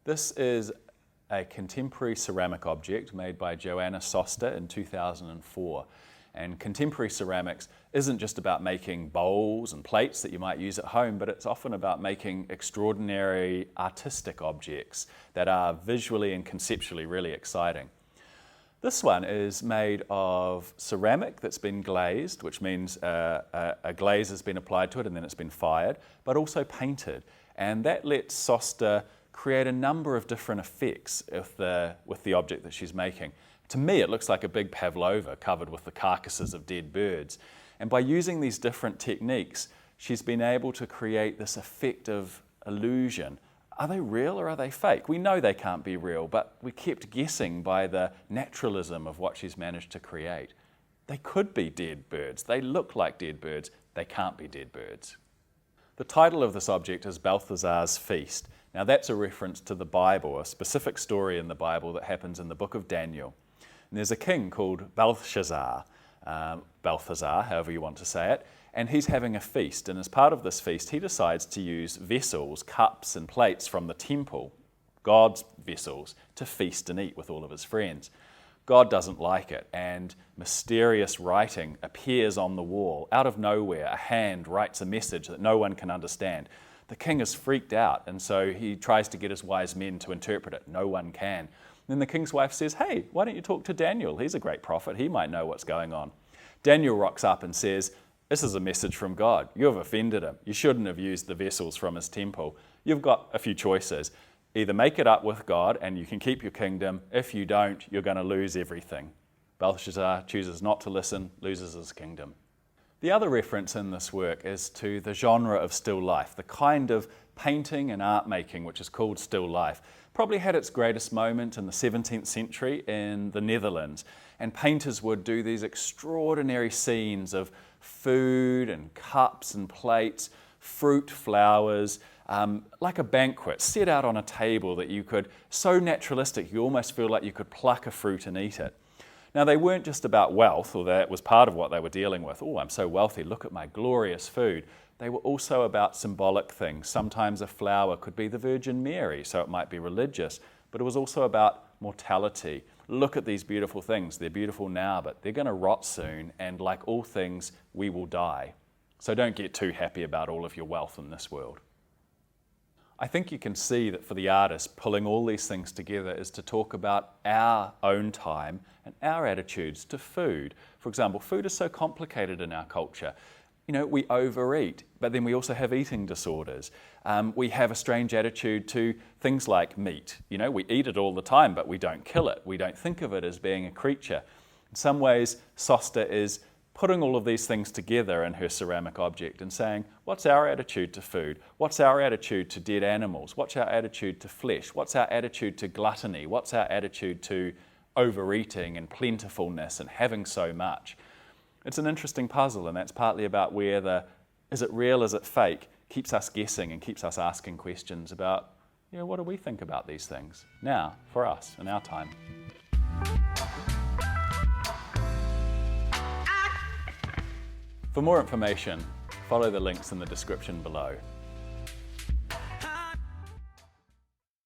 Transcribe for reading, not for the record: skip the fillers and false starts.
This is a contemporary ceramic object made by Johanna Sosta in 2004. And contemporary ceramics isn't just about making bowls and plates that you might use at home, but it's often about making extraordinary artistic objects that are visually and conceptually really exciting. This one is made of ceramic that's been glazed, which means a glaze has been applied to it and then it's been fired, but also painted. And that lets Sosta create a number of different effects with the object that she's making. To me, it looks like a big pavlova covered with the carcasses of dead birds. And by using these different techniques, she's been able to create this effect of illusion. Are they real or are they fake? We know they can't be real, but we kept guessing by the naturalism of what she's managed to create. They could be dead birds. They look like dead birds. They can't be dead birds. The title of this object is Balthazar's Feast. Now that's a reference to the Bible, a specific story in the Bible that happens in the book of Daniel. And there's a king called Balthazar, however you want to say it, and he's having a feast. And as part of this feast, he decides to use vessels, cups and plates from the temple, God's vessels, to feast and eat with all of his friends. God doesn't like it, and mysterious writing appears on the wall. Out of nowhere, a hand writes a message that no one can understand. The king is freaked out, and so he tries to get his wise men to interpret it. No one can. Then the king's wife says, "Hey, why don't you talk to Daniel? He's a great prophet. He might know what's going on." Daniel rocks up and says, "This is a message from God. You have offended him. You shouldn't have used the vessels from his temple. You've got a few choices. Either make it up with God and you can keep your kingdom. If you don't, you're going to lose everything." Belshazzar chooses not to listen, loses his kingdom. The other reference in this work is to the genre of still life, the kind of painting and art making which is called still life. Probably had its greatest moment in the 17th century in the Netherlands, and painters would do these extraordinary scenes of food and cups and plates, fruit, flowers, like a banquet set out on a table that you could, so naturalistic you almost feel like you could pluck a fruit and eat it. Now they weren't just about wealth, or that was part of what they were dealing with. "Oh, I'm so wealthy, look at my glorious food." They were also about symbolic things. Sometimes a flower could be the Virgin Mary, so it might be religious, but it was also about mortality. Look at these beautiful things. They're beautiful now, but they're going to rot soon, and like all things, we will die. So don't get too happy about all of your wealth in this world. I think you can see that for the artist, pulling all these things together is to talk about our own time and our attitudes to food. For example, food is so complicated in our culture. You know, we overeat, but then we also have eating disorders. We have a strange attitude to things like meat. You know, we eat it all the time, but we don't kill it. We don't think of it as being a creature. In some ways, Sosta is putting all of these things together in her ceramic object and saying, what's our attitude to food? What's our attitude to dead animals? What's our attitude to flesh? What's our attitude to gluttony? What's our attitude to overeating and plentifulness and having so much? It's an interesting puzzle, and that's partly about where the is it real, is it fake, keeps us guessing and keeps us asking questions about, you know, what do we think about these things now, for us, in our time. For more information, follow the links in the description below.